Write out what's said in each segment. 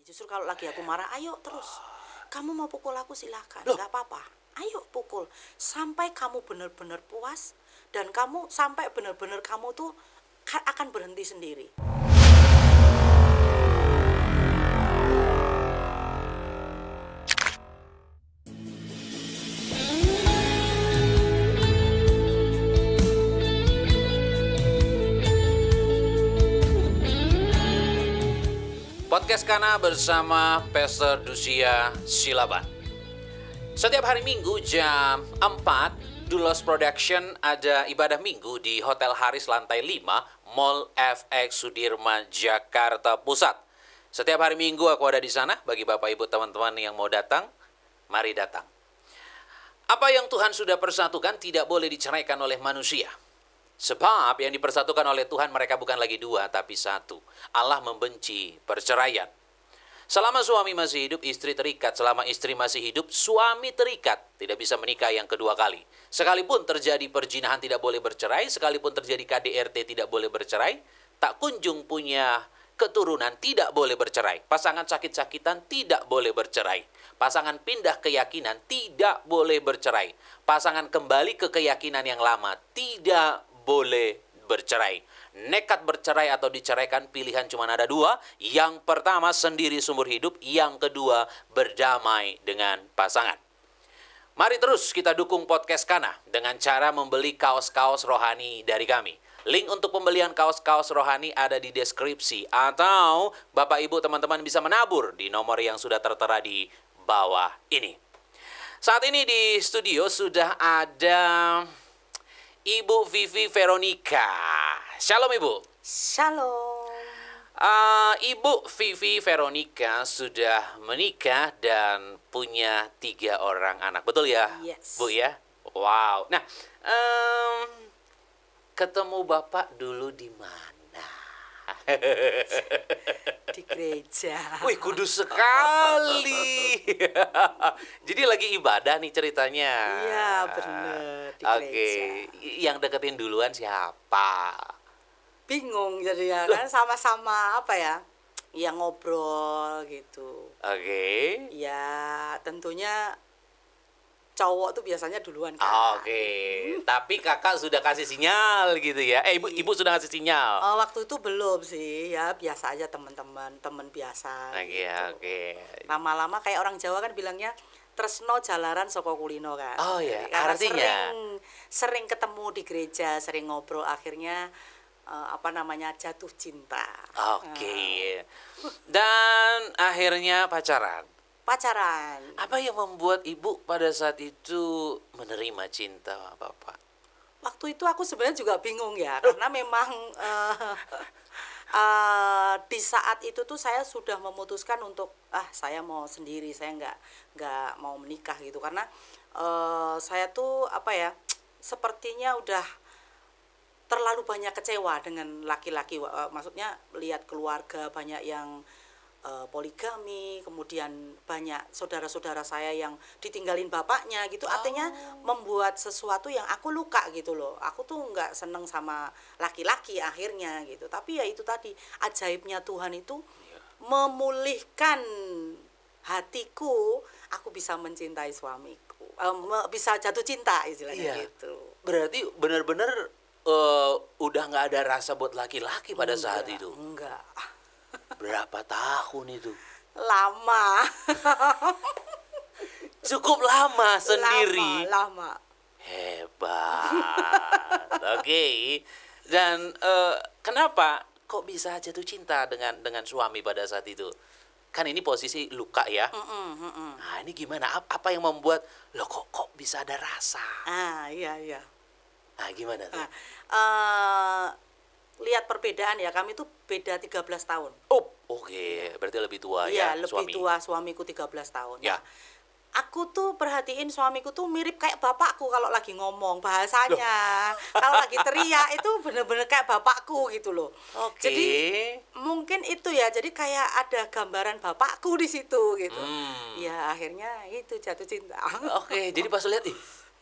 Justru kalau lagi aku marah, ayo terus. Kamu mau pukul aku silahkan, Loh. nggak apa-apa. Ayo pukul. Sampai kamu benar-benar puas dan kamu sampai benar-benar kamu tuh akan berhenti sendiri. Podcast Kana bersama Pastor Dusia Silaban. Setiap hari Minggu jam 4, Dulos Production ada ibadah minggu di Hotel Haris lantai 5, Mall FX Sudirman, Jakarta Pusat. Setiap hari Minggu aku ada di sana. Bagi Bapak Ibu teman-teman yang mau datang, mari datang. Apa yang Tuhan sudah persatukan tidak boleh diceraikan oleh manusia. Sebab yang dipersatukan oleh Tuhan mereka bukan lagi dua tapi satu. Allah membenci perceraian. Selama suami masih hidup, istri terikat. Selama istri masih hidup, suami terikat. Tidak bisa menikah yang kedua kali. Sekalipun terjadi perzinahan tidak boleh bercerai. Sekalipun terjadi KDRT tidak boleh bercerai. Tak kunjung punya keturunan tidak boleh bercerai. Pasangan sakit-sakitan tidak boleh bercerai. Pasangan pindah keyakinan tidak boleh bercerai. Pasangan kembali ke keyakinan yang lama tidak boleh bercerai. Nekat bercerai atau diceraikan pilihan cuma ada dua. Yang pertama sendiri seumur hidup. Yang kedua berdamai dengan pasangan. Mari terus kita dukung Podcast Kana dengan cara membeli kaos-kaos rohani dari kami. Link untuk pembelian kaos-kaos rohani ada di deskripsi. Atau Bapak Ibu teman-teman bisa menabur di nomor yang sudah tertera di bawah ini. Saat ini di studio sudah ada Ibu Vivi Veronica. Shalom Ibu. Shalom. Ibu Vivi Veronica sudah menikah dan punya 3 orang anak. Betul ya, Yes. Bu ya? Wow. Nah, ketemu Bapak dulu di mana? Di gereja. Wih, kudus sekali. Jadi lagi ibadah nih ceritanya. Iya, bener, di Oke, gereja. yang deketin duluan siapa? Bingung jadi ya kan sama-sama apa ya? Ya ngobrol gitu. Oke. Ya tentunya cowok tuh biasanya duluan kan. Oke, tapi kakak sudah kasih sinyal gitu ya? Ibu sudah kasih sinyal. Waktu itu belum sih, ya biasa aja teman-teman, teman biasa Oke, gitu. oke. Lama-lama kayak orang Jawa kan bilangnya tresno jalaran saka kulino kan. Oh ya, Jadi karena artinya? sering ketemu di gereja, sering ngobrol akhirnya jatuh cinta. Oke. Dan akhirnya pacaran. Pacaran. Apa yang membuat ibu pada saat itu menerima cinta Bapak? Waktu itu aku sebenarnya juga bingung ya, karena memang di saat itu tuh saya sudah memutuskan untuk saya mau sendiri, saya nggak mau menikah gitu, karena saya tuh sepertinya udah terlalu banyak kecewa dengan laki-laki, maksudnya lihat keluarga banyak yang poligami, kemudian banyak saudara-saudara saya yang ditinggalin bapaknya gitu, artinya membuat sesuatu yang aku luka gitu loh. Aku tuh nggak seneng sama laki-laki akhirnya gitu, tapi ya itu tadi ajaibnya Tuhan itu memulihkan hatiku, aku bisa mencintai suamiku, bisa jatuh cinta istilahnya gitu. Berarti benar-benar udah nggak ada rasa buat laki-laki pada saat itu? Enggak. Berapa tahun itu? Lama. Cukup lama sendiri. Lama. Hebat. Oke. Dan kenapa kok bisa jatuh cinta dengan suami pada saat itu? Kan ini posisi luka ya. Nah, ini gimana? Apa yang membuat lo kok bisa ada rasa? Iya. Nah, gimana tuh? Lihat perbedaan ya, kami tuh beda 13 tahun. Oh, oke. Berarti lebih tua ya Iya, suami. lebih tua, suamiku 13 tahun. Ya. Nah, aku tuh perhatiin suamiku tuh mirip kayak bapakku kalau lagi ngomong bahasanya. Kalau lagi teriak itu bener-bener kayak bapakku gitu loh. Oke. Jadi mungkin itu ya, jadi kayak ada gambaran bapakku di situ gitu. Ya akhirnya itu jatuh cinta. Oke, jadi pas lihat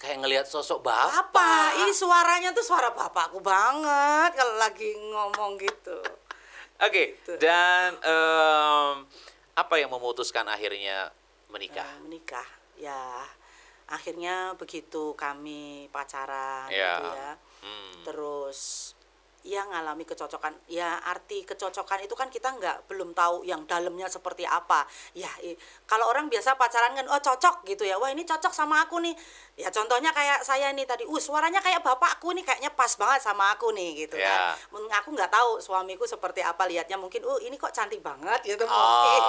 kayak ngelihat sosok bapak. Apa? Ini suaranya tuh suara bapakku banget kalau lagi ngomong gitu. Oke, dan apa yang memutuskan akhirnya menikah? Menikah. Ya, akhirnya begitu kami pacaran Ya. gitu ya. Hmm. Terus ya ngalami kecocokan. Ya arti kecocokan itu kan kita belum tahu yang dalamnya seperti apa. Ya kalau orang biasa pacaran kan cocok gitu ya. Wah, ini cocok sama aku nih. Ya contohnya kayak saya nih tadi. Suaranya kayak bapakku nih, kayaknya pas banget sama aku nih gitu Ya. kan. Aku nggak tahu suamiku seperti apa lihatnya, mungkin ini kok cantik banget gitu Oh. mungkin.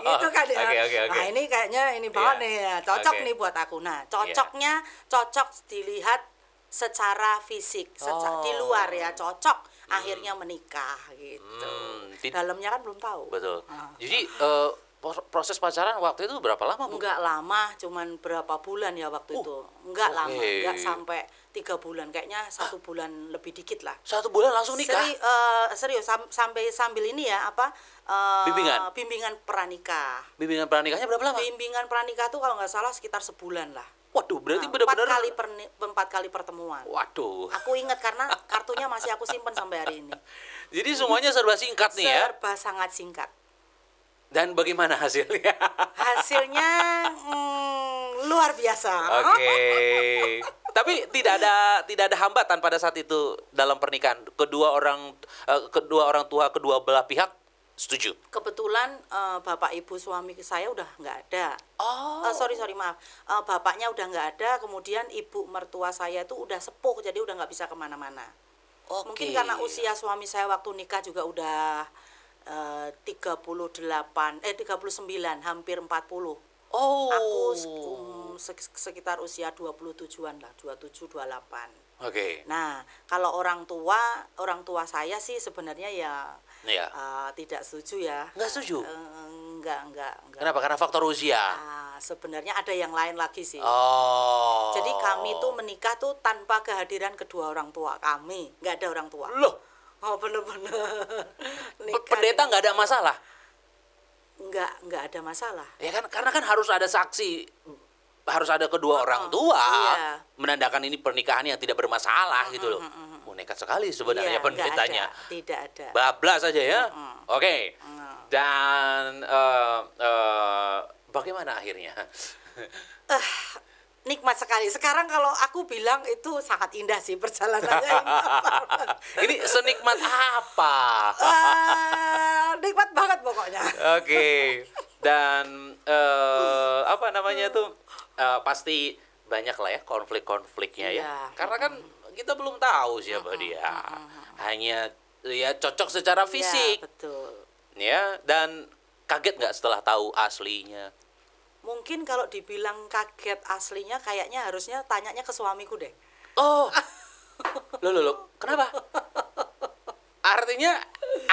Gitu kan ya. Oke. Nah, ini kayaknya ini banget Iya. nih ya. Cocok Oke. nih buat aku. Nah, cocoknya cocok dilihat secara fisik, di luar ya cocok, akhirnya menikah gitu. Dalamnya kan belum tahu. Betul. Ah. Jadi proses pacaran waktu itu berapa lama, Bu? Enggak lama, cuman berapa bulan ya waktu itu. Enggak lama, oke. enggak sampai 3 bulan, kayaknya 1 bulan lebih dikit lah. 1 bulan langsung nikah? Serius sambil ini ya bimbingan pranikah. Bimbingan pranikahnya berapa lama? Bimbingan pranikah tuh kalau nggak salah sekitar sebulan lah. Waduh, berarti Nah, benar-benar 4 kali pertemuan. Waduh. Aku ingat karena kartunya masih aku simpen sampai hari ini. Jadi semuanya serba singkat nih ya. Serba sangat singkat. Dan bagaimana hasilnya? Hasilnya luar biasa. Oke. Tapi tidak ada hambatan pada saat itu dalam pernikahan. Kedua orang tua kedua belah pihak setuju. Kebetulan bapak ibu suami saya udah nggak ada. Oh. Sorry maaf. Bapaknya udah nggak ada. Kemudian ibu mertua saya itu udah sepuh, jadi udah nggak bisa kemana-mana. Oke. Mungkin karena usia suami saya waktu nikah juga udah 39, hampir 40. Oh. Aku sekitar usia 27-an lah, 27, 28. Oke. Nah, kalau orang tua saya sih sebenarnya ya Iya. tidak setuju ya. Nggak setuju? Enggak. Kenapa? Karena faktor usia. Sebenarnya ada yang lain lagi sih. Oh. Jadi kami tuh menikah tuh tanpa kehadiran kedua orang tua kami, nggak ada orang tua. Loh, Oh bener-bener. pendeta nggak ada masalah? Nggak ada masalah. Ya kan, karena kan harus ada saksi, harus ada kedua orang tua iya. menandakan ini pernikahan yang tidak bermasalah gitu loh. Oh, nekat sekali sebenarnya Iya, pendetanya. Tidak ada. Bablas saja ya. Oke. Dan bagaimana akhirnya? Nikmat sekali. Sekarang kalau aku bilang itu sangat indah sih perjalanannya. Ini senikmat apa? Nikmat banget pokoknya. Oke. Dan apa namanya tuh pasti banyak lah ya konflik-konfliknya ya. Iya. Karena kan kita belum tahu siapa dia. Hanya ya cocok secara fisik. Ya, betul. Ya, dan kaget nggak setelah tahu aslinya? Mungkin kalau dibilang kaget aslinya kayaknya harusnya tanyanya ke suamiku deh. Oh. Loh. Kenapa? Artinya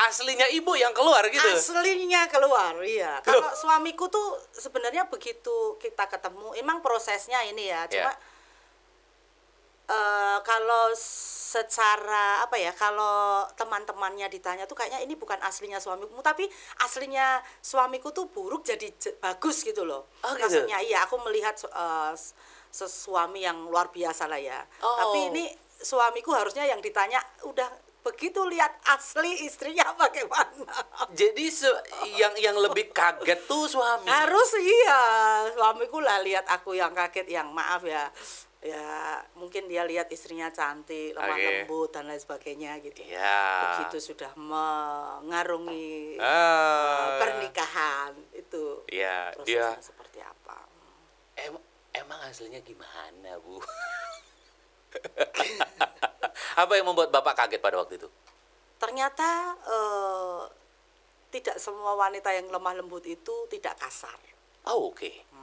aslinya ibu yang keluar gitu. Aslinya keluar, iya. Kalau suamiku tuh sebenarnya begitu kita ketemu, emang prosesnya ini ya. Cuma kalau secara kalau teman-temannya ditanya tuh kayaknya ini bukan aslinya suamiku, tapi aslinya suamiku tuh buruk jadi bagus gitu loh. Oh, gitu? Maksudnya iya, aku melihat suami yang luar biasa lah ya. Oh. Tapi ini suamiku harusnya yang ditanya udah begitu lihat asli istrinya bagaimana. Jadi yang lebih kaget tuh suami. Harus iya, suamiku lah lihat aku yang kaget, yang maaf ya. Ya mungkin dia lihat istrinya cantik, lemah lembut dan lain sebagainya gitu. Iya. Begitu sudah mengarungi pernikahan itu. Iya, prosesnya seperti apa? Emang aslinya gimana, Bu? Apa yang membuat Bapak kaget pada waktu itu? Ternyata tidak semua wanita yang lemah lembut itu tidak kasar. Oh, oke.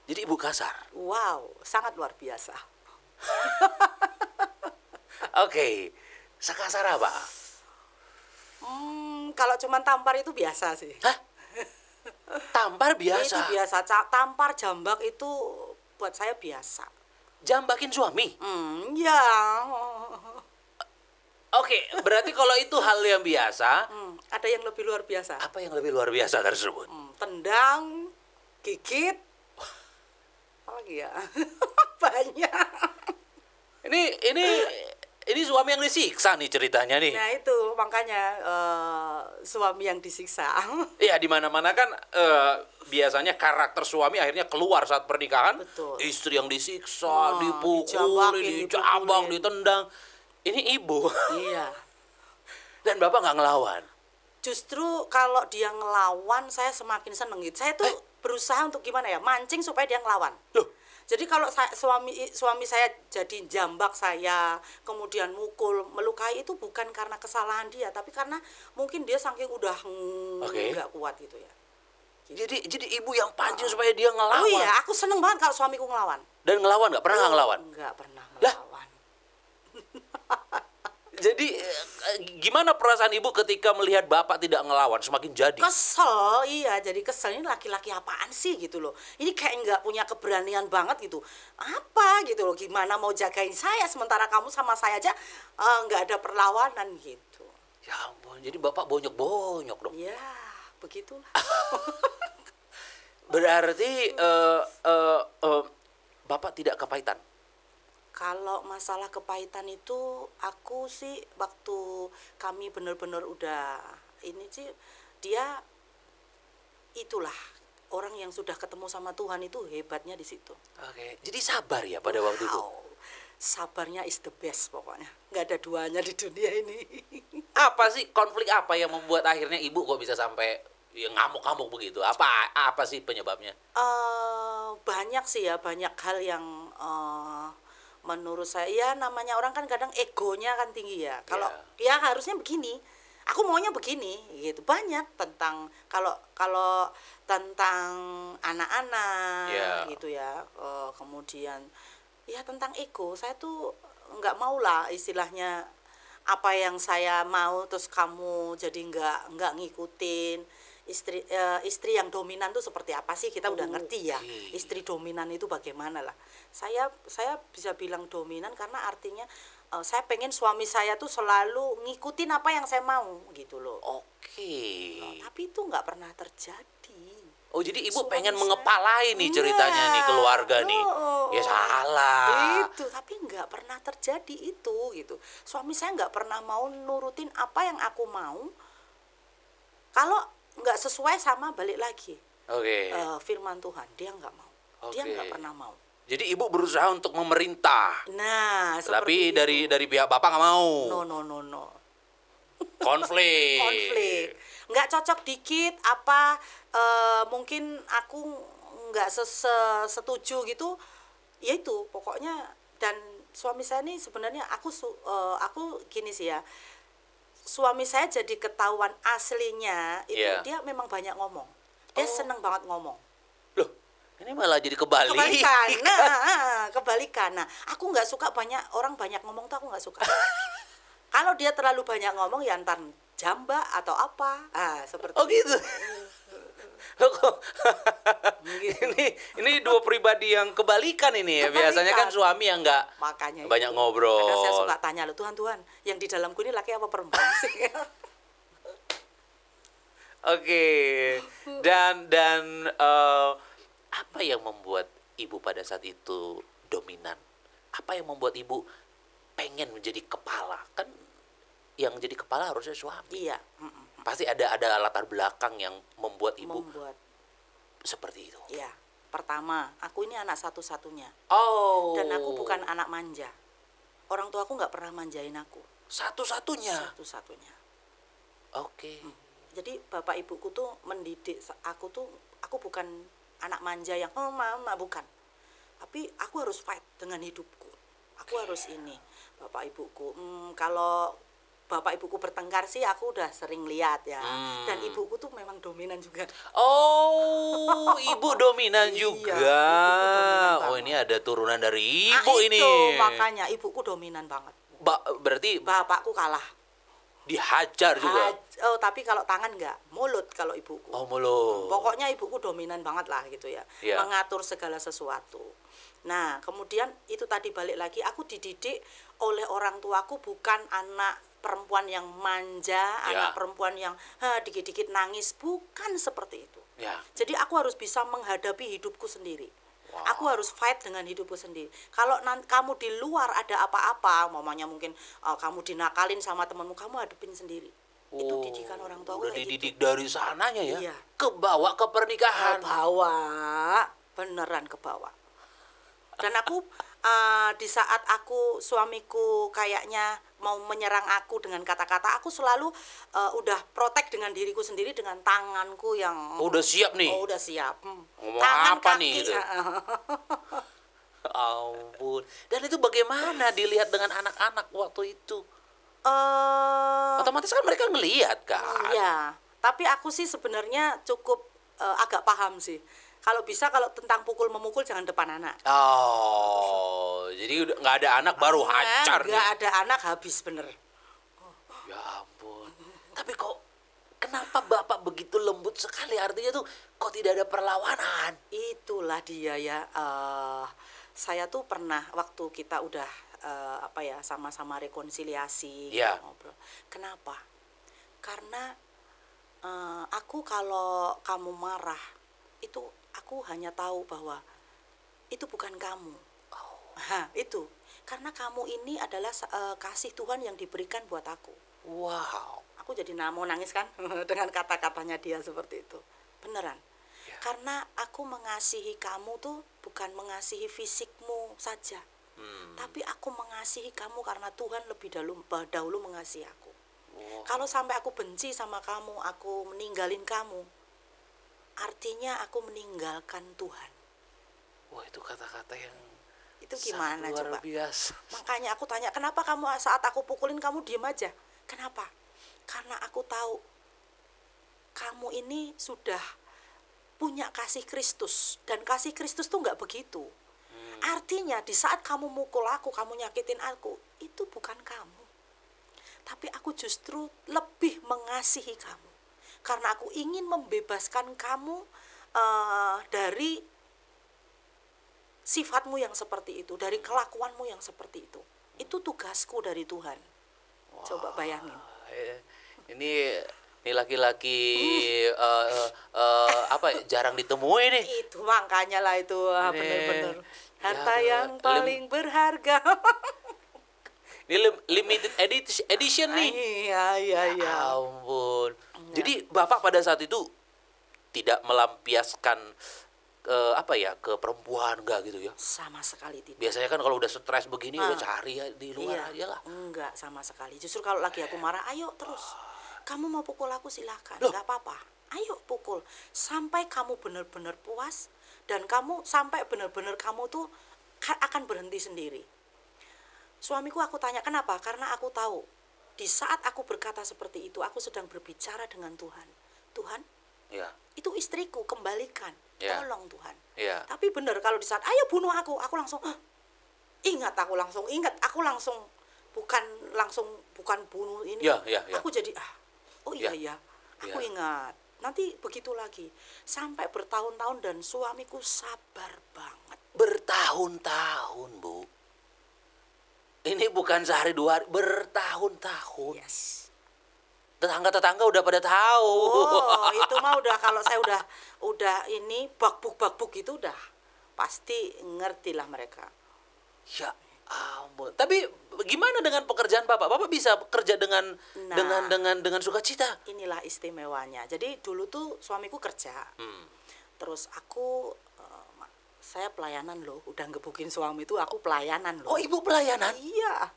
Jadi ibu kasar? Wow, sangat luar biasa. Oke. Sekasar apa? Kalau cuma tampar itu biasa sih. Hah? Tampar biasa? Itu biasa. Tampar jambak itu buat saya biasa. Jambakin suami? Ya. Oke, berarti kalau itu hal yang biasa, Ada yang lebih luar biasa. apa yang lebih luar biasa tersebut? Tendang, gigit, apa lagi ya? Banyak. Ini Ini suami yang disiksa nih ceritanya nih. Nah itu makanya suami yang disiksa. Iya, di mana-mana kan biasanya karakter suami akhirnya keluar saat pernikahan. Betul. Istri yang disiksa, Dijambakin, dipukuli, dicabang, dipukulin. ditendang. Ini ibu. Iya. Dan bapak nggak ngelawan. Justru kalau dia ngelawan saya semakin seneng gitu. Saya tuh berusaha untuk gimana ya, mancing supaya dia ngelawan. Loh, Jadi kalau suami saya jadi jambak saya, kemudian mukul, melukai, itu bukan karena kesalahan dia, tapi karena mungkin dia saking udah Oke. nggak kuat gitu ya. jadi ibu yang pancing supaya dia ngelawan. Oh iya, aku seneng banget kalau suamiku ngelawan. Dan ngelawan nggak? Pernah nggak ngelawan? Nggak pernah Lah? ngelawan. Jadi gimana perasaan ibu ketika melihat bapak tidak ngelawan? Semakin jadi. Kesel, iya, jadi kesel, ini laki-laki apaan sih gitu loh. Ini kayak nggak punya keberanian banget gitu. Apa gitu loh, gimana mau jagain saya sementara kamu sama saya aja nggak ada perlawanan gitu. Ya ampun, jadi bapak bonyok-bonyok dong. Ya, begitulah. Berarti bapak tidak kepahitan. Kalau masalah kepahitan itu aku sih waktu kami benar-benar udah ini sih, dia itulah orang yang sudah ketemu sama Tuhan itu hebatnya di situ. Oke, jadi sabar ya pada waktu itu. Wow, sabarnya is the best pokoknya. Nggak ada duanya di dunia ini. Apa sih konflik apa yang membuat akhirnya ibu kok bisa sampai ya, ngamuk-ngamuk begitu? Apa sih penyebabnya? Banyak sih ya, banyak hal yang menurut saya, ya namanya orang kan kadang egonya kan tinggi ya. Kalau ya harusnya begini, aku maunya begini gitu. Banyak tentang kalau tentang anak-anak gitu ya. Kemudian ya tentang ego, saya tuh nggak mau lah istilahnya apa yang saya mau terus kamu jadi nggak ngikutin. Istri yang dominan tuh seperti apa sih, kita udah ngerti ya. Istri dominan itu bagaimana lah. Saya bisa bilang dominan karena artinya saya pengen suami saya tuh selalu ngikutin apa yang saya mau gitu loh. Oke. Tapi itu nggak pernah terjadi. Oh, jadi ibu Suami pengen saya- mengepalai nih ceritanya nih keluarga nih. Ya salah. Itu, tapi nggak pernah terjadi itu gitu. Suami saya nggak pernah mau nurutin apa yang aku mau. Kalau nggak sesuai sama balik lagi Oke. firman Tuhan, dia nggak mau. Dia Oke. nggak pernah mau. Jadi ibu berusaha untuk memerintah. Nah, Tapi seperti itu. dari pihak bapak nggak mau. No. Konflik. Konflik. Nggak cocok dikit apa mungkin aku nggak setuju gitu. Ya itu pokoknya. Dan suami saya ini sebenarnya aku gini sih ya. Suami saya jadi ketahuan aslinya itu dia memang banyak ngomong. Dia seneng banget ngomong. Loh, ini malah jadi kebalik. Kebalikan. Nah, aku nggak suka orang banyak ngomong tuh, aku nggak suka. Kalau dia terlalu banyak ngomong ya entar jamba atau apa. Seperti Oh gitu. Loh, kok Gitu. ini dua pribadi yang kebalikan ini ya. Biasanya kan Kebalikan. suami yang nggak Makanya banyak itu. ngobrol. Kadang saya suka tanya lo, Tuhan, yang di dalamku ini laki apa perempuan sih? Oke. Dan apa yang membuat ibu pada saat itu dominan? Apa yang membuat ibu pengen menjadi kepala? Kan yang jadi kepala harusnya suami. Iya. Pasti ada latar belakang yang membuat ibu seperti itu. Iya. Pertama, aku ini anak satu-satunya. Oh. Dan aku bukan anak manja. Orang tua aku nggak pernah manjain aku. Satu-satunya. Satu-satunya. Oke. Jadi bapak ibuku tuh mendidik aku bukan anak manja yang mama, bukan. Tapi aku harus fight dengan hidupku. Aku harus ini. Bapak ibuku kalau bapak ibuku bertengkar sih aku udah sering lihat ya. Dan ibuku tuh memang dominan juga. Oh, ibu dominan juga. Ibuku dominan Oh, banget. ini ada turunan dari ibu ini. Itu makanya ibuku dominan banget. Berarti Bapakku kalah. dihajar juga. Tapi kalau tangan enggak, mulut kalau ibuku. Oh, mulut. Pokoknya ibuku dominan banget lah gitu ya. Iya. Mengatur segala sesuatu. Nah, kemudian itu tadi balik lagi, aku dididik oleh orang tuaku bukan anak perempuan yang manja, anak perempuan yang dikit-dikit nangis, bukan seperti itu. Ya. Jadi aku harus bisa menghadapi hidupku sendiri. Aku harus fight dengan hidupku sendiri. Kalau kamu di luar ada apa-apa, mamanya mungkin kamu dinakalin sama temanmu, kamu hadepin sendiri. Itu didikan orang tua Udah kayak gitu. dididik dari sananya ya. Iya. Kebawa ke pernikahan. Kebawa, beneran kebawa. Dan aku di saat suamiku kayaknya mau menyerang aku dengan kata-kata, aku selalu udah protek dengan diriku sendiri dengan tanganku yang Udah siap nih. udah siap. Ngomong Tangan, apa kaki, nih gitu? Ampun. Dan itu bagaimana dilihat dengan anak-anak waktu itu? Otomatis kan mereka ngelihat kan. Iya, tapi aku sih sebenarnya cukup agak paham sih. Kalau bisa, kalau tentang pukul memukul jangan depan anak. Oh, jadi udah nggak ada anak baru hajar nih. Nggak ada anak habis bener. Ya ampun. Tapi kok kenapa Bapak begitu lembut sekali? Artinya tuh kok tidak ada perlawanan? Itulah dia ya. Saya tuh pernah waktu kita udah sama-sama rekonsiliasi, Iya. kita ngobrol. Kenapa? Karena aku kalau kamu marah itu aku hanya tahu bahwa itu bukan kamu. Itu karena kamu ini adalah kasih Tuhan yang diberikan buat aku. Wow. Aku jadi mau nangis kan dengan kata-katanya dia seperti itu. Beneran. Ya. Karena aku mengasihi kamu tuh bukan mengasihi fisikmu saja. Tapi aku mengasihi kamu karena Tuhan lebih dahulu mengasihi aku. Wow. Kalau sampai aku benci sama kamu, aku meninggalin kamu, artinya aku meninggalkan Tuhan. Wah, itu kata-kata yang Itu gimana sangat luar coba? biasa. Makanya aku tanya, kenapa kamu saat aku pukulin kamu diem aja? Kenapa? Karena aku tahu kamu ini sudah punya kasih Kristus. Dan kasih Kristus tuh gak begitu. Artinya di saat kamu mukul aku, kamu nyakitin aku, itu bukan kamu. Tapi aku justru lebih mengasihi kamu. Karena aku ingin membebaskan kamu dari sifatmu yang seperti itu, dari kelakuanmu yang seperti itu. Itu tugasku dari Tuhan. Coba bayangin. Ini laki-laki jarang ditemui nih. Itu makanya lah itu bener-bener harta yang paling berharga. Ini limited edition nih. Iya. Ya ampun. Jadi Bapak pada saat itu tidak melampiaskan ke perempuan enggak gitu ya? Sama sekali tidak. Biasanya kan kalau udah stres begini udah cari ya di luar aja lah. Enggak sama sekali. Justru kalau lagi aku marah, ayo terus. Kamu mau pukul aku silahkan, Loh. enggak apa-apa. Ayo pukul sampai kamu benar-benar puas dan sampai benar-benar kamu tuh akan berhenti sendiri. Suamiku aku tanya kenapa? Karena aku tahu di saat aku berkata seperti itu, aku sedang berbicara dengan Tuhan. Tuhan, Ya. itu istriku, kembalikan. Ya. Tolong Tuhan. Ya. Tapi benar kalau di saat ayo bunuh aku langsung aku langsung bukan bunuh ini. Ya. Aku jadi aku Ya. ingat. Nanti begitu lagi. Sampai bertahun-tahun dan suamiku sabar banget. Bertahun-tahun, Bu. Ini bukan sehari dua hari, bertahun-tahun. Yes. Tetangga-tetangga udah pada tahu. Oh, itu mah udah kalau saya udah ini bakbuk itu udah pasti ngerti lah mereka. Ya ampun. Tapi gimana dengan pekerjaan Bapak? Bapak bisa kerja dengan sukacita? Inilah istimewanya. Jadi dulu tuh suamiku kerja. Terus saya pelayanan loh, udah ngebukin suami itu aku pelayanan loh. Oh, Ibu pelayanan? Iya.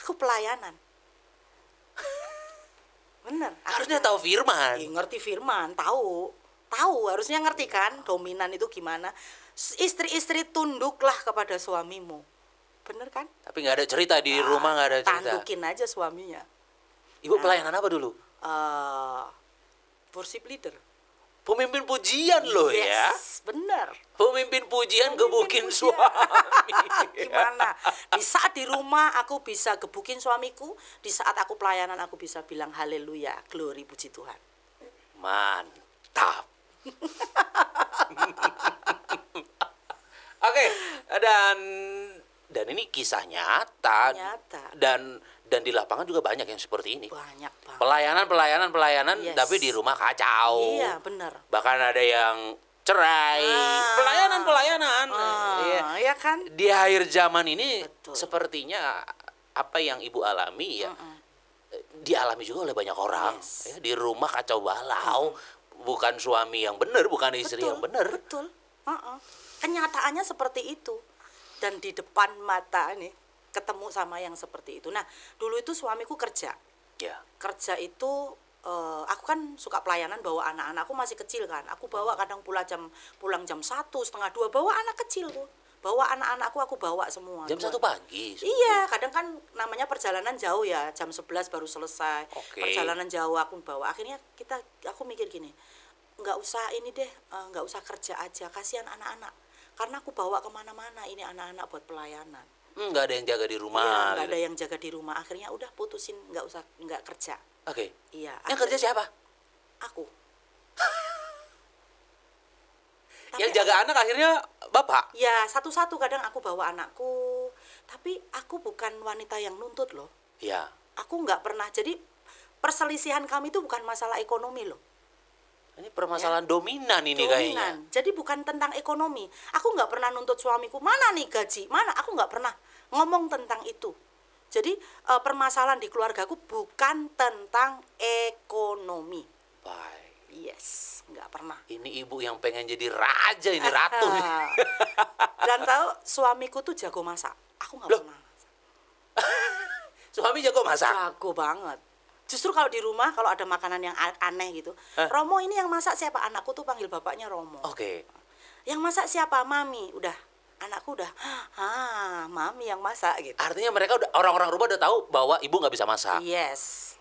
Aku pelayanan. Bener. Harusnya tahu firman. Ngerti firman, tahu harusnya ngerti kan dominan itu gimana. Istri-istri tunduklah kepada suamimu, bener kan? Tapi nggak ada cerita di rumah, nggak ada cerita. Tandukin aja suaminya. Ibu pelayanan apa dulu? Worship leader. Pemimpin pujian loh ya. Yes, bener. Pemimpin pujian gebukin suami. Gimana? Di saat di rumah aku bisa gebukin suamiku, di saat aku pelayanan aku bisa bilang haleluya, glory puji Tuhan. Mantap. Oke, dan ini kisah nyata. Dan di lapangan juga banyak yang seperti ini. Banyak banget. Pelayanan, Yes. tapi di rumah kacau. Iya, benar. Bahkan ada yang cerai, pelayanan. Iya. Ya kan? Di akhir zaman ini Betul. sepertinya apa yang Ibu alami ya dialami juga oleh banyak orang. Yes. Ya, di rumah kacau balau, bukan suami yang benar, bukan istri yang benar. Betul. Kenyataannya seperti itu. Dan di depan mata nih ketemu sama yang seperti itu. Nah, dulu itu suamiku kerja. Ya. Kerja itu aku kan suka pelayanan bawa anak-anak. Aku masih kecil kan. Aku bawa kadang pulang jam 1, setengah 2, bawa anak kecil tuh. Bawa anak-anakku aku bawa semua. Jam 1 pagi. Iya, kadang kan namanya perjalanan jauh ya, jam 11 baru selesai. Oke. Perjalanan jauh aku bawa. Akhirnya aku mikir gini, nggak usah ini deh, nggak usah kerja aja, kasihan anak-anak. Karena aku bawa kemana-mana ini anak-anak buat pelayanan. Nggak ada yang jaga di rumah. Iya, nggak gitu. ada yang jaga di rumah. Akhirnya udah putusin, nggak kerja. Oke. Iya. Yang kerja siapa? Aku. Yang jaga anak akhirnya Bapak. Ya, satu-satu kadang aku bawa anakku. Tapi aku bukan wanita yang nuntut loh. Ya. Aku nggak pernah. Jadi perselisihan kami itu bukan masalah ekonomi loh. Ini permasalahan dominan ini kayaknya. Dominan. Jadi bukan tentang ekonomi. Aku nggak pernah nuntut suamiku, mana nih gaji, mana. Aku nggak pernah ngomong tentang itu. Jadi permasalahan di keluargaku bukan tentang ekonomi. Baik. Yes, nggak pernah. Ini ibu yang pengen jadi raja, ini ratu nih. Dan tahu suamiku tuh jago masak. Aku nggak Loh? pernah. Suami jago masak. Jago banget. Justru kalau di rumah kalau ada makanan yang aneh gitu, Hah? Romo ini yang masak siapa? Anakku tuh panggil bapaknya Romo. Oke. Yang masak siapa? Mami. Udah. Anakku udah, mami yang masak gitu. Artinya mereka udah orang-orang rumah udah tahu bahwa ibu nggak bisa masak. Yes.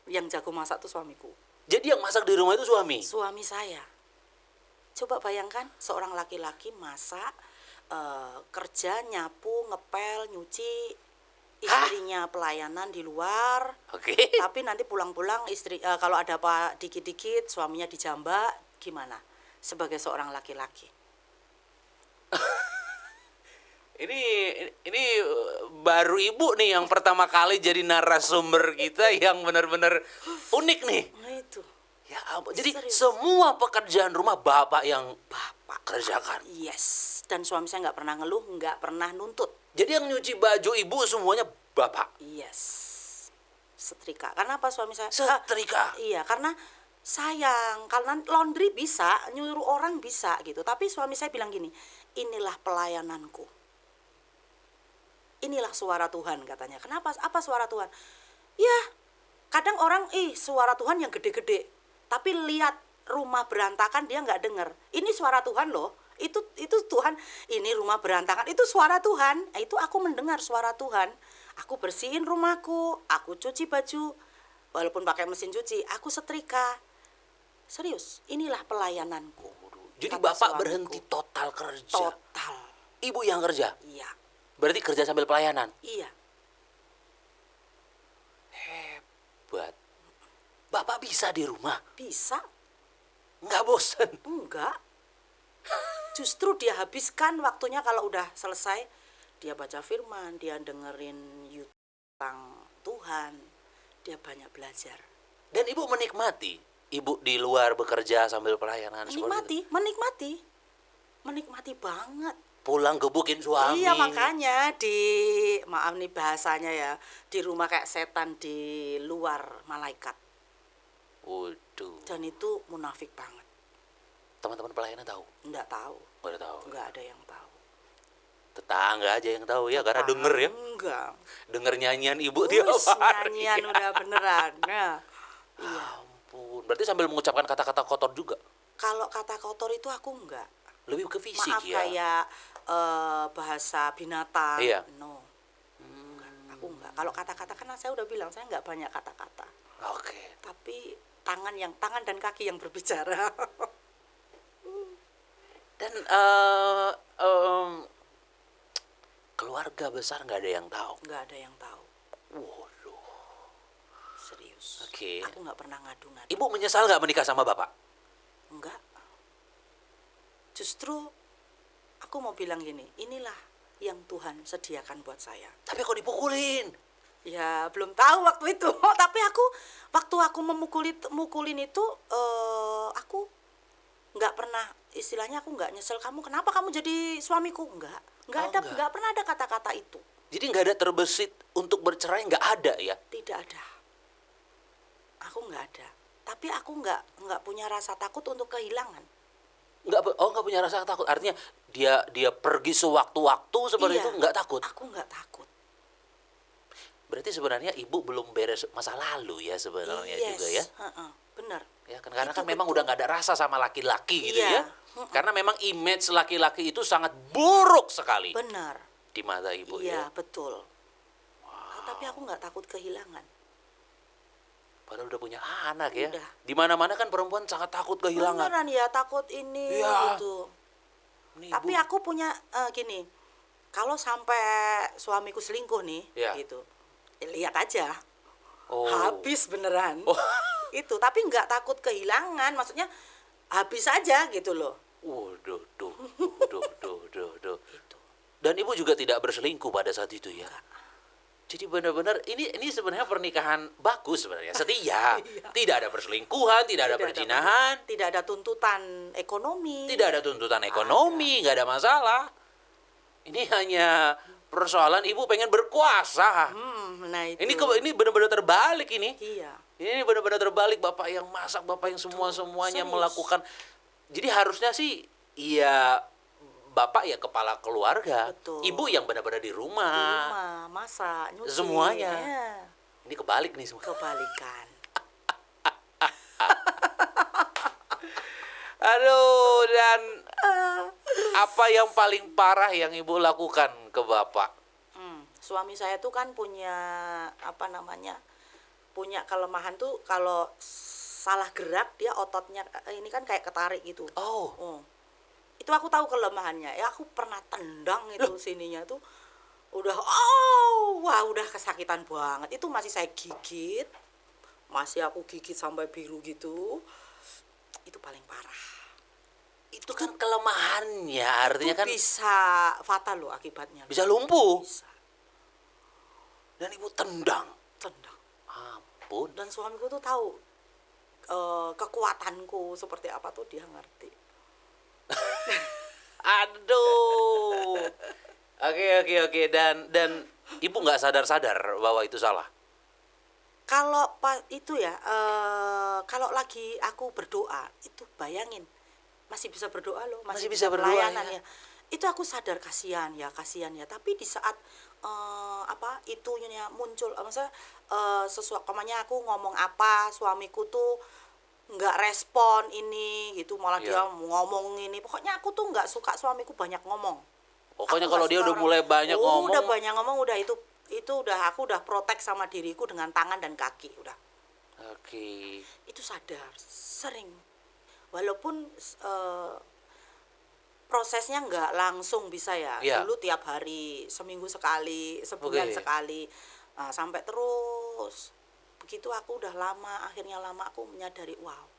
Yang jago masak tuh suamiku. Jadi yang masak di rumah itu suami. Suami saya. Coba bayangkan seorang laki-laki masak, kerja, nyapu, ngepel, nyuci, istrinya pelayanan di luar. Oke. Tapi nanti pulang-pulang istri kalau ada apa dikit-dikit suaminya dijambak, gimana? Sebagai seorang laki-laki. Ini baru ibu nih yang pertama kali jadi narasumber kita yang benar-benar unik nih. Nah itu. Ya ampun. Jadi Serius. semua pekerjaan rumah bapak yang Bapak kerjakan. Yes. Dan suami saya nggak pernah ngeluh, nggak pernah nuntut. Jadi yang nyuci baju ibu semuanya bapak. Yes. Setrika. Karena apa suami saya? Setrika. Iya, karena sayang. Karena laundry bisa, nyuruh orang bisa gitu. Tapi suami saya bilang gini, inilah pelayananku. Inilah suara Tuhan katanya. Kenapa? Apa suara Tuhan? Ya, kadang orang, suara Tuhan yang gede-gede. Tapi lihat rumah berantakan dia nggak dengar. Ini suara Tuhan loh. Itu Tuhan. Ini rumah berantakan. Itu suara Tuhan. Itu aku mendengar suara Tuhan. Aku bersihin rumahku. Aku cuci baju. Walaupun pakai mesin cuci. Aku setrika. Serius. Inilah pelayananku. Jadi Kata bapak suamiku. berhenti total kerja. Total. Ibu yang kerja. Iya. Berarti kerja sambil pelayanan. Iya. Hebat. Bapak bisa di rumah. Bisa. Nggak bosen. Enggak. Justru dia habiskan waktunya kalau udah selesai. Dia baca firman. Dia dengerin YouTube tentang Tuhan. Dia banyak belajar. Dan ibu menikmati. Ibu di luar bekerja sambil pelayanan. seperti itu. Menikmati banget. Pulang gebukin suami. Iya, makanya maaf nih bahasanya ya, di rumah kayak setan, di luar malaikat. Waduh. Dan itu munafik banget. Teman-teman pelayanan tahu? Enggak tahu. Nggak ada tahu. Enggak ada yang tahu. Tetangga aja yang tahu ya, karena denger ya. Enggak. Denger nyanyian ibu tiap Wis, hari. nyanyian udah beneran. Nah, iya. Ampun. Berarti sambil mengucapkan kata-kata kotor juga. Kalau kata kotor itu aku enggak. Lebih ke fisik Maaf ya. kayak bahasa binatang. Iya. No. Enggak, aku enggak. Kalau kata-kata kan saya udah bilang saya enggak banyak kata-kata. Oke. Tapi tangan dan kaki yang berbicara. Dan keluarga besar nggak ada yang tahu. Nggak ada yang tahu. Waduh. Serius. Oke. Aku nggak pernah ngadu-ngadu. Ibu menyesal nggak menikah sama bapak? Enggak. Justru aku mau bilang gini, inilah yang Tuhan sediakan buat saya. Tapi kok dipukulin? Ya belum tahu waktu itu. Tapi waktu aku mukulin itu aku nggak pernah istilahnya aku nggak nyesel, kamu kenapa kamu jadi suamiku, nggak ada, enggak. nggak pernah ada kata-kata itu, Jadi nggak ada terbesit untuk bercerai, nggak ada ya? tidak ada, aku nggak ada. Tapi aku nggak punya rasa takut untuk kehilangan. Nggak punya rasa takut. Artinya dia pergi sewaktu-waktu seperti Iya, itu nggak takut. Aku nggak takut. Berarti sebenarnya ibu belum beres masa lalu ya sebenarnya Yes, juga ya. benar. Ya kan karena Itu kan memang betul. udah nggak ada rasa sama laki-laki gitu Iya, ya. Karena memang image laki-laki itu sangat buruk sekali Benar. di mata ibu Iya, ya. betul. Tapi aku nggak takut kehilangan. Padahal udah punya anak ya. Udah. Di mana-mana kan perempuan sangat takut kehilangan. Beneran ya, takut ini Iya. gitu. Ini Tapi ibu. aku punya gini, kalau sampai suamiku selingkuh nih, Iya. gitu, lihat aja, Oh. habis beneran. Oh. Itu, tapi nggak takut kehilangan, maksudnya habis aja gitu loh. Waduh, duh. Dan ibu juga tidak berselingkuh pada saat itu ya. Jadi benar-benar ini sebenarnya pernikahan bagus sebenarnya, setia. Iya. Tidak ada perselingkuhan, tidak ada perzinahan, Tidak ada tuntutan ekonomi. tidak ada tuntutan ekonomi, nggak ada masalah. Ini hanya persoalan ibu pengen berkuasa. Nah itu. Ini benar-benar terbalik ini. Iya. Ini benar-benar terbalik, bapak yang masak, bapak yang semuanya serius. melakukan. Jadi harusnya sih ya bapak ya kepala keluarga, Betul. ibu yang benar-benar di Di rumah. rumah, masak, nyuci. Semuanya. Ya, Ini kebalik nih semua. kebalikan. Aduh, dan apa yang paling parah yang ibu lakukan ke bapak? Suami saya tuh kan punya apa namanya, punya kelemahan tuh kalau salah gerak dia ototnya ini kan kayak ketarik gitu. Oh, Itu aku tahu kelemahannya. Ya aku pernah tendang itu sininya tuh udah wah udah kesakitan banget. Itu masih saya gigit. Masih aku gigit sampai biru gitu. Itu paling parah. itu kan kelemahannya, artinya Itu kan bisa fatal loh akibatnya. bisa lumpuh. Bisa Dan ibu tendang. tendang. Ampun. Dan suamiku tuh tahu kekuatanku seperti apa tuh dia ngerti. Aduh. Oke. Dan ibu nggak sadar bahwa itu salah. Kalau itu ya, kalau lagi aku berdoa, itu bayangin masih bisa berdoa loh, Masih bisa berdoa, pelayanan ya. ya. Itu aku sadar kasihan ya. Tapi di saat itunya muncul, maksudnya sesuatu, aku ngomong apa, suamiku tuh nggak respon ini gitu, malah dia Iya. ngomong ini. Pokoknya aku tuh nggak suka suamiku banyak ngomong. Pokoknya Aku kalau nggak dia suka udah orang- mulai banyak ngomong, udah banyak ngomong, udah itu aku udah protek sama diriku dengan tangan dan kaki udah. oke. Itu sadar sering, walaupun prosesnya nggak langsung bisa ya. Iya. Dulu tiap hari, seminggu sekali, sebulan Oke. sekali, sampai terus begitu. Aku udah akhirnya lama aku menyadari, wow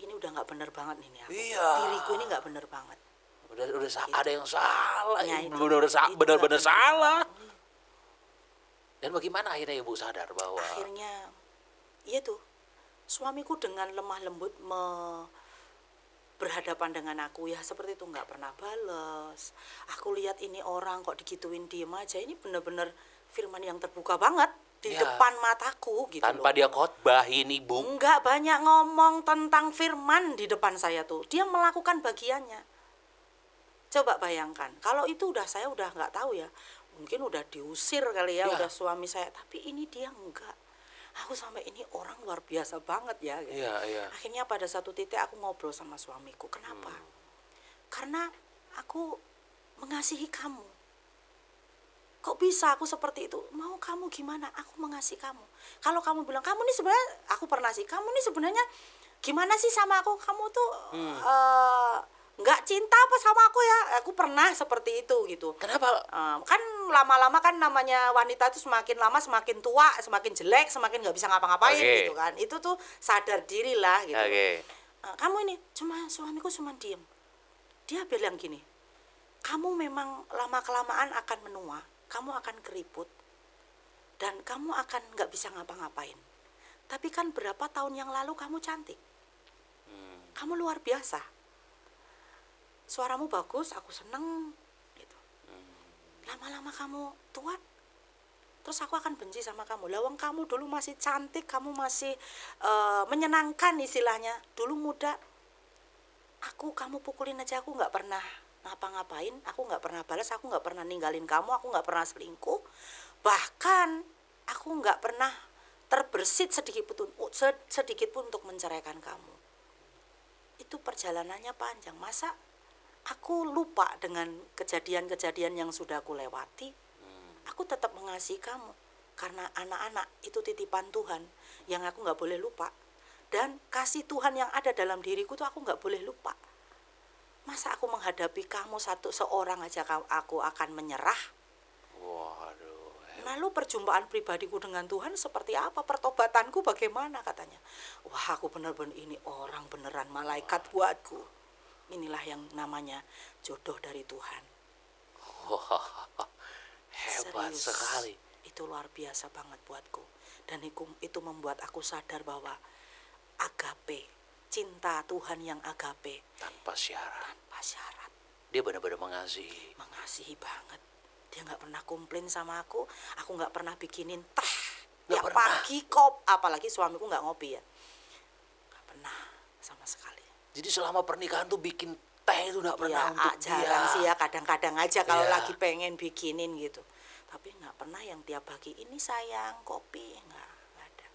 ini udah nggak bener banget ini aku. Iya. Diriku ini nggak bener banget. Udah ada yang salah, Ya, itu. benar-benar Itu nggak bener salah. banget. Dan bagaimana akhirnya ibu sadar bahwa Akhirnya iya tuh, suamiku dengan lemah lembut berhadapan dengan aku ya seperti itu, nggak pernah bales. Aku lihat ini orang kok digituin diem aja, ini bener-bener firman yang terbuka banget di Ya. depan mataku gitu tanpa loh. dia khotbahin ibu. Nggak banyak ngomong tentang firman di depan saya tuh, dia melakukan bagiannya. Coba bayangkan, kalau itu saya udah nggak tahu ya, mungkin udah diusir kali ya, Ya. udah suami saya, tapi ini dia enggak. Aku sampai ini orang luar biasa banget ya gitu. Iya. Akhirnya pada satu titik aku ngobrol sama suamiku. Kenapa? Karena aku mengasihi kamu. Kok bisa aku seperti itu? Mau kamu gimana? Aku mengasihi kamu. Kalau kamu bilang, kamu nih sebenarnya, aku pernah sih, kamu nih sebenarnya gimana sih sama aku? Kamu tuh nggak cinta apa sama aku ya? Aku pernah seperti itu gitu. Kenapa? Kan lama-lama kan namanya wanita itu semakin lama semakin tua, semakin jelek, semakin nggak bisa ngapa-ngapain Oke. gitu kan. Itu tuh sadar diri lah gitu. Oke. Kamu ini suamiku cuma diem. Dia bilang gini, kamu memang lama-kelamaan akan menua, kamu akan keriput, dan kamu akan nggak bisa ngapa-ngapain. Tapi kan berapa tahun yang lalu kamu cantik, kamu luar biasa. suaramu bagus, aku seneng gitu. Lama-lama kamu tua, terus aku akan benci sama kamu. Lawang kamu dulu masih cantik, kamu masih menyenangkan istilahnya. Dulu muda, kamu pukulin aja aku nggak pernah ngapa-ngapain, aku nggak pernah balas, aku nggak pernah ninggalin kamu, aku nggak pernah selingkuh. Bahkan aku nggak pernah terbersit sedikit pun untuk menceraikan kamu. Itu perjalanannya panjang. Masa aku lupa dengan kejadian-kejadian yang sudah aku lewati? Aku tetap mengasihi kamu karena anak-anak itu titipan Tuhan yang aku nggak boleh lupa. Dan kasih Tuhan yang ada dalam diriku tuh aku nggak boleh lupa. Masa aku menghadapi kamu seorang aja aku akan menyerah? Waduh. Lalu perjumpaan pribadiku dengan Tuhan seperti apa? Pertobatanku bagaimana katanya? Wah, aku benar-benar ini orang beneran malaikat buatku. Inilah yang namanya jodoh dari Tuhan. Wah, hebat Serius, sekali. itu luar biasa banget buatku. Dan itu membuat aku sadar bahwa agape, cinta Tuhan yang agape, Tanpa syarat. tanpa syarat. Dia benar-benar mengasihi. Mengasihi banget. Dia nggak pernah komplain sama aku nggak pernah bikinin teh Nggak tiap pernah. pagi apalagi suamiku nggak ngopi ya, nggak pernah sama sekali. Jadi selama pernikahan tuh bikin teh itu nggak pernah Ya untuk jarang dia. sih ya, kadang-kadang aja kalau Iya. lagi pengen bikinin gitu, tapi nggak pernah yang tiap pagi ini sayang kopi, nggak ada.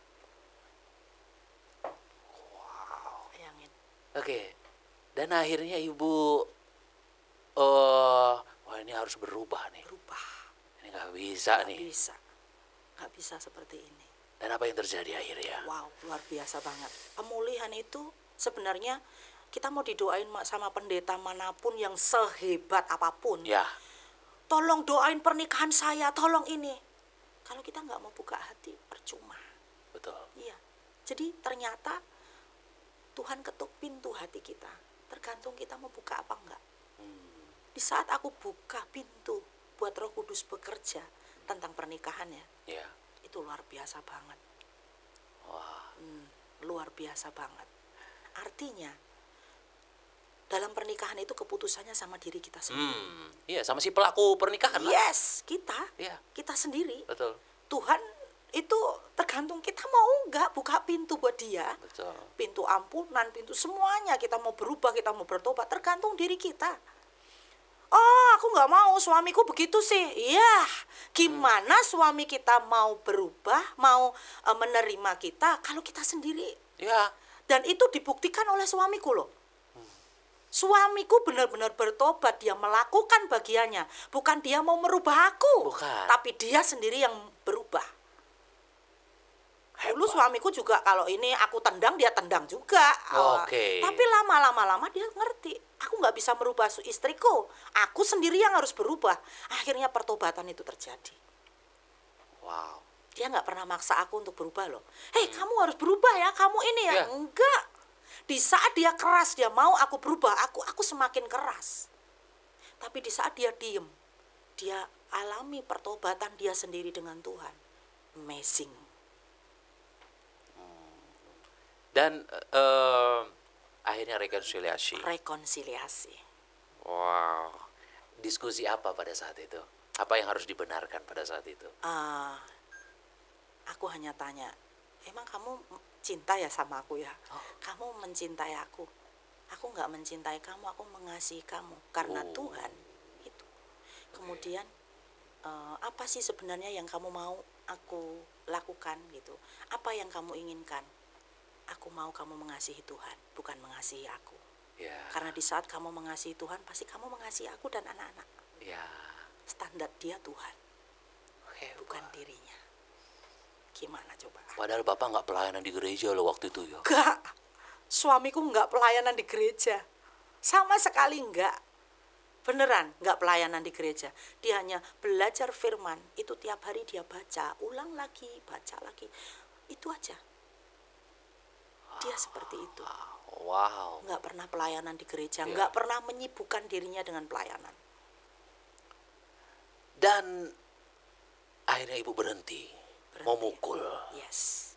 Bayangin. Oke. Dan akhirnya ibu, wah ini harus berubah nih. Berubah. Ini nggak bisa Nggak nih. bisa, nggak bisa seperti ini. Dan apa yang terjadi akhirnya? Wow, luar biasa banget. Pemulihan itu sebenarnya kita mau didoain sama pendeta manapun yang sehebat apapun. Ya, Tolong doain pernikahan saya, tolong ini. Kalau kita nggak mau buka hati, percuma. betul. Iya. Jadi ternyata Tuhan ketuk pintu hati kita. Tergantung kita mau buka apa enggak. Di saat aku buka pintu buat Roh Kudus bekerja tentang pernikahannya, Ya. itu luar biasa banget. Wah, Luar biasa banget. Artinya dalam pernikahan itu keputusannya sama diri kita sendiri. iya sama si pelaku pernikahan lah. Yes, Iya, kita sendiri. betul. Tuhan itu tergantung kita mau enggak buka pintu buat dia. Betul. Pintu ampunan, pintu semuanya, kita mau berubah, kita mau bertobat, tergantung diri kita. Oh, aku nggak mau, suamiku begitu sih. Iya, gimana suami kita mau berubah, mau menerima kita kalau kita sendiri? Ya, Dan itu dibuktikan oleh suamiku loh. Suamiku benar-benar bertobat, dia melakukan bagiannya. Bukan dia mau merubah aku, Bukan. tapi dia sendiri yang berubah. Dulu suamiku juga kalau ini aku tendang, dia tendang juga. Oke. Tapi lama-lama dia ngerti, aku nggak bisa merubah istriku. Aku sendiri yang harus berubah. Akhirnya pertobatan itu terjadi. wow. Dia nggak pernah maksa aku untuk berubah loh. Hei, kamu harus berubah ya, kamu ini ya. Ya. Enggak. Di saat dia keras, dia mau aku berubah, aku semakin keras. Tapi di saat dia diem, dia alami pertobatan dia sendiri dengan Tuhan. Amazing. Dan akhirnya rekonsiliasi. Rekonsiliasi. Wow. Diskusi apa pada saat itu? Apa yang harus dibenarkan pada saat itu? Aku hanya tanya, emang kamu cinta ya sama aku ya? Kamu mencintai aku. Aku nggak mencintai kamu, aku mengasihi kamu karena Tuhan itu. Kemudian apa sih sebenarnya yang kamu mau aku lakukan gitu? Apa yang kamu inginkan? Aku mau kamu mengasihi Tuhan, bukan mengasihi aku. Ya. Karena di saat kamu mengasihi Tuhan, pasti kamu mengasihi aku dan anak-anak. Ya. Standar dia Tuhan, Hebat. bukan dirinya. Gimana coba? Padahal Bapak nggak pelayanan di gereja loh waktu itu ya. Enggak, suamiku enggak pelayanan di gereja. Sama sekali enggak. Beneran enggak pelayanan di gereja. Dia hanya belajar firman. Itu tiap hari dia baca. Ulang lagi, baca lagi. Itu aja. Dia seperti itu. Wow. Enggak pernah pelayanan di gereja. Enggak pernah menyibukkan dirinya dengan pelayanan. Dan akhirnya ibu berhenti. Memukul. Yes.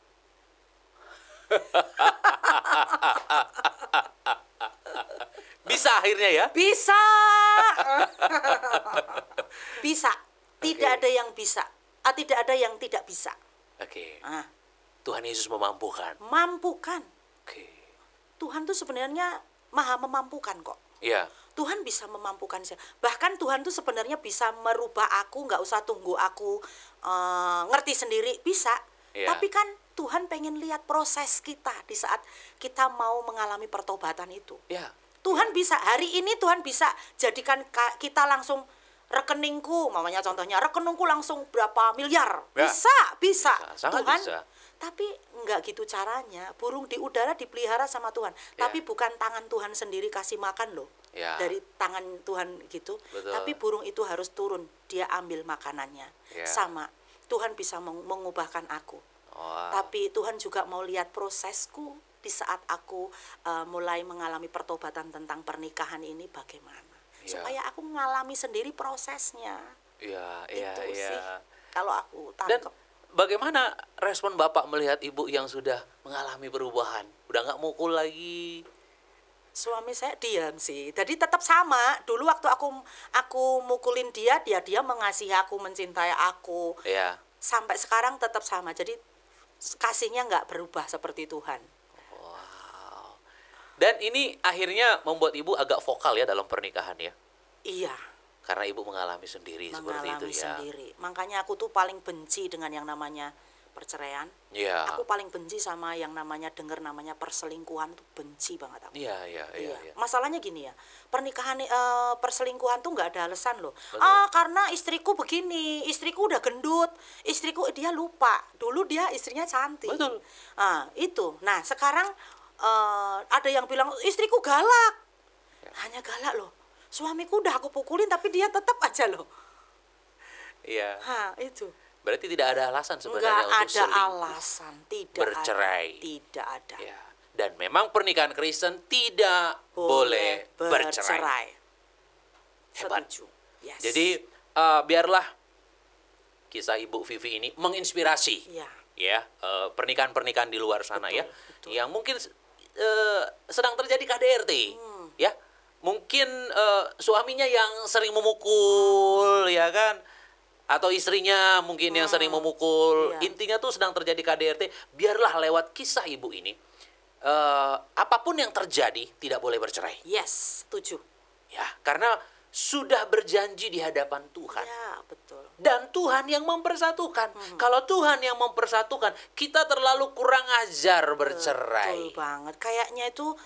Bisa. akhirnya ya? Bisa. Bisa. Tidak Oke. ada yang bisa. Tidak ada yang tidak bisa. Oke. Ah, Tuhan Yesus memampukan. mampukan. Oke. Tuhan tuh sebenarnya maha memampukan kok. Iya. Tuhan bisa memampukan saya. Bahkan Tuhan tuh sebenarnya bisa merubah aku, nggak usah tunggu aku ngerti sendiri, bisa. Iya. Tapi kan Tuhan pengen lihat proses kita di saat kita mau mengalami pertobatan itu. Iya. Tuhan bisa, hari ini Tuhan bisa jadikan kita langsung rekeningku, mamanya contohnya, rekeningku langsung berapa miliar. Ya. Bisa. Sangat Tuhan, bisa. tapi enggak gitu caranya. Burung di udara dipelihara sama Tuhan. Ya. Tapi bukan tangan Tuhan sendiri kasih makan loh. Ya. Dari tangan Tuhan gitu. Betul. Tapi burung itu harus turun, dia ambil makanannya. Ya. Sama, Tuhan bisa mengubahkan aku. Wah. Tapi Tuhan juga mau lihat prosesku di saat aku mulai mengalami pertobatan tentang pernikahan ini bagaimana. Ya. Supaya aku mengalami sendiri prosesnya. Iya, Itu iya, sih iya. kalau aku Dan tangkap. bagaimana respon Bapak melihat Ibu yang sudah mengalami perubahan? Udah nggak mukul lagi? Suami saya diam sih. Jadi tetap sama. Dulu waktu aku mukulin dia mengasihi aku, mencintai aku. Iya. Sampai sekarang tetap sama. Jadi kasihnya nggak berubah seperti Tuhan. Wow. Dan ini akhirnya membuat Ibu agak vokal ya dalam pernikahan ya? Iya, Karena Ibu mengalami sendiri seperti itu mengalami ya? sendiri. Makanya aku tuh paling benci dengan yang namanya perceraian. Iya. Aku paling benci sama yang namanya dengar namanya perselingkuhan tuh benci banget aku. Iya, iya, iya. Iya. Iya. Masalahnya gini ya, pernikahan perselingkuhan tuh nggak ada alasan loh. Betul. Karena istriku begini, istriku udah gendut, istriku dia lupa. Dulu dia istrinya cantik. Betul. Itu. Nah sekarang ada yang bilang istriku galak, Ya. hanya galak loh. Suamiku udah aku pukulin tapi dia tetap aja loh. Iya. Itu. Berarti tidak ada alasan Nggak sebenarnya untuk ada selingkuh. alasan, tidak Bercerai. ada. Tidak ada. Ya. Dan memang pernikahan Kristen tidak boleh bercerai. Hebat. Setuju. Yes. Jadi biarlah kisah Ibu Vivi ini menginspirasi Iya. ya pernikahan-pernikahan di luar sana Betul, ya betul. yang mungkin sedang terjadi KDRT ya. Mungkin suaminya yang sering memukul ya kan, atau istrinya mungkin yang sering memukul. Iya. Intinya tuh sedang terjadi KDRT. Biarlah lewat kisah Ibu ini apapun yang terjadi tidak boleh bercerai Yes, setuju. ya, karena sudah berjanji di hadapan Tuhan. Ya, betul. Dan Tuhan yang mempersatukan. Kalau Tuhan yang mempersatukan, kita terlalu kurang ajar bercerai. Betul banget. Kayaknya itu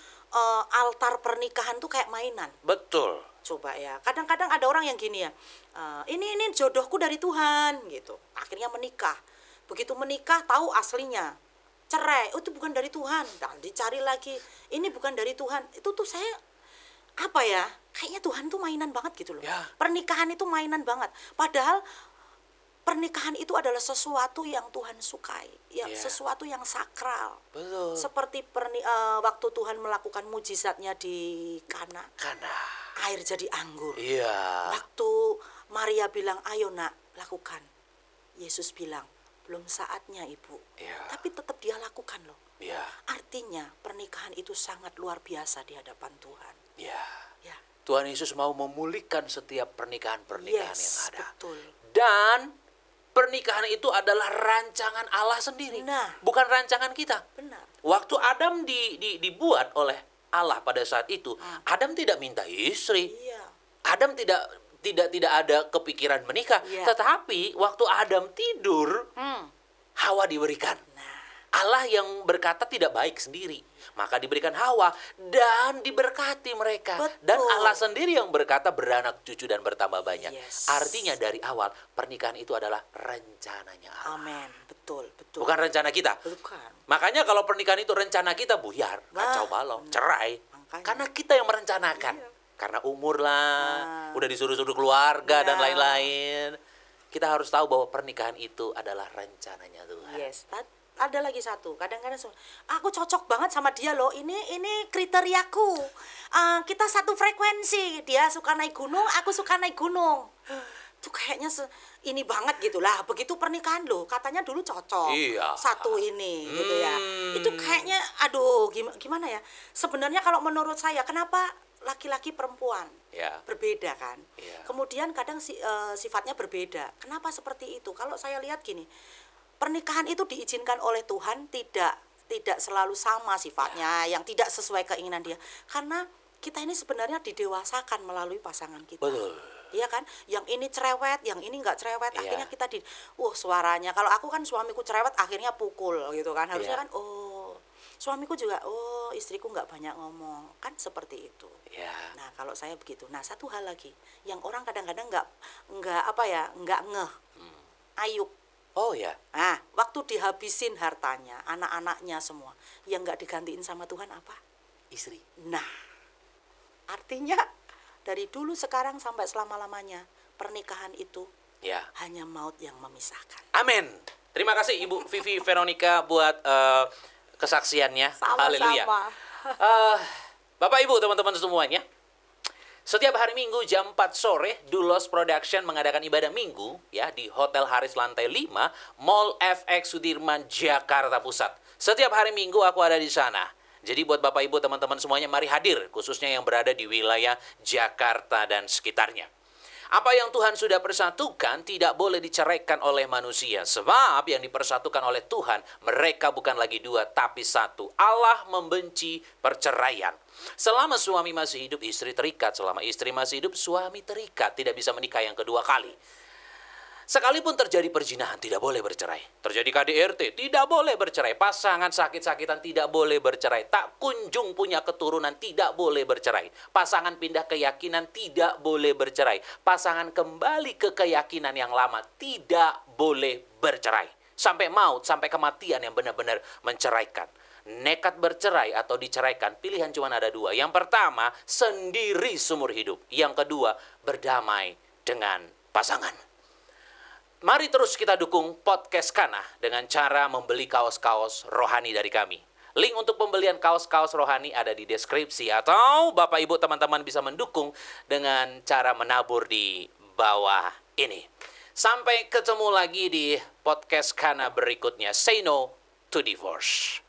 altar pernikahan tuh kayak mainan. Betul. Coba ya. Kadang-kadang ada orang yang gini ya. Ini jodohku dari Tuhan gitu. Akhirnya menikah. Begitu menikah tahu aslinya. Cerai. Oh, itu bukan dari Tuhan. Dan dicari lagi. Ini bukan dari Tuhan. Itu tuh saya apa ya? Kayaknya Tuhan tuh mainan banget gitu loh. Ya. Pernikahan itu mainan banget. Padahal pernikahan itu adalah sesuatu yang Tuhan sukai, ya, Ya. sesuatu yang sakral. Betul. Seperti waktu Tuhan melakukan mujizatnya di Kana, Karena air jadi anggur. iya. Waktu Maria bilang, "Ayo nak, lakukan." Yesus bilang, "Belum saatnya, Ibu." Iya. Tapi tetap dia lakukan loh. Iya. Artinya pernikahan itu sangat luar biasa di hadapan Tuhan. Iya. Ya. Tuhan Yesus mau memulihkan setiap pernikahan-pernikahan yang Yes, ada. betul. Dan pernikahan itu adalah rancangan Allah sendiri. Nah. Bukan rancangan kita. Benar. Waktu Adam dibuat oleh Allah pada saat itu, Adam tidak minta istri. Iya. Adam tidak ada kepikiran menikah, Iya. tetapi waktu Adam tidur, Hawa diberikan. Nah. Allah yang berkata tidak baik sendiri, maka diberikan Hawa dan diberkati mereka. Betul. Dan Allah sendiri yang berkata beranak cucu dan bertambah banyak. Yes. Artinya dari awal pernikahan itu adalah rencananya Allah. Amin. Betul, betul. Bukan rencana kita. Bukan. Makanya kalau pernikahan itu rencana kita, buyar, kacau balau, cerai. Makanya. Karena kita yang merencanakan. Iya. Karena umur lah, udah disuruh-suruh keluarga dan Nah. lain-lain. Kita harus tahu bahwa pernikahan itu adalah rencananya Tuhan. Yes, ada lagi satu. Kadang-kadang aku cocok banget sama dia loh. Ini kriteriaku. Kita satu frekuensi. Dia suka naik gunung, aku suka naik gunung. Itu kayaknya ini banget gitu lah. Begitu pernikahan loh, katanya dulu cocok. Iya. Satu ini gitu ya. Itu kayaknya aduh gimana ya? Sebenarnya kalau menurut saya kenapa laki-laki perempuan Ya. berbeda kan. Ya. Kemudian kadang sifatnya berbeda. Kenapa seperti itu? Kalau saya lihat gini, pernikahan itu diizinkan oleh Tuhan, tidak selalu sama sifatnya, yang tidak sesuai keinginan dia. Karena kita ini sebenarnya didewasakan melalui pasangan kita. Betul. Iya kan, yang ini cerewet, yang ini nggak cerewet, Iya. akhirnya kita suaranya. Kalau aku kan suamiku cerewet, akhirnya pukul gitu kan. Harusnya Iya. kan, suamiku juga, istriku nggak banyak ngomong, kan seperti itu. Ya. Nah kalau saya begitu. Nah satu hal lagi, yang orang kadang-kadang nggak ngeh, ayub. Oh ya. Nah waktu dihabisin hartanya, anak-anaknya semua, yang nggak digantiin sama Tuhan apa? Istri. Nah artinya dari dulu sekarang sampai selama-lamanya pernikahan itu Ya. hanya maut yang memisahkan. Amin. Terima kasih Ibu Vivi Veronica buat kesaksiannya. Sama-sama. Haleluya. Bapak Ibu teman-teman semuanya, setiap hari Minggu jam 4 sore Dulos Production mengadakan ibadah minggu ya di Hotel Haris lantai 5 Mall FX Sudirman Jakarta Pusat. Setiap hari Minggu aku ada di sana. Jadi buat Bapak Ibu teman-teman semuanya mari hadir, khususnya yang berada di wilayah Jakarta dan sekitarnya. Apa yang Tuhan sudah persatukan tidak boleh diceraikan oleh manusia. Sebab yang dipersatukan oleh Tuhan, mereka bukan lagi dua, tapi satu. Allah membenci perceraian. Selama suami masih hidup, istri terikat. Selama istri masih hidup, suami terikat. Tidak bisa menikah yang kedua kali. Sekalipun terjadi perzinahan, tidak boleh bercerai. Terjadi KDRT, tidak boleh bercerai. Pasangan sakit-sakitan tidak boleh bercerai. Tak kunjung punya keturunan, tidak boleh bercerai. Pasangan pindah keyakinan, tidak boleh bercerai. Pasangan kembali ke keyakinan yang lama, tidak boleh bercerai. Sampai maut, sampai kematian yang benar-benar menceraikan. Nekat bercerai atau diceraikan, pilihan cuma ada dua. Yang pertama, sendiri seumur hidup. Yang kedua, berdamai dengan pasangan. Mari terus kita dukung podcast Kana dengan cara membeli kaos-kaos rohani dari kami. Link untuk pembelian kaos-kaos rohani ada di deskripsi. Atau Bapak Ibu teman-teman bisa mendukung dengan cara menabur di bawah ini. Sampai ketemu lagi di podcast Kana berikutnya. Say no to divorce.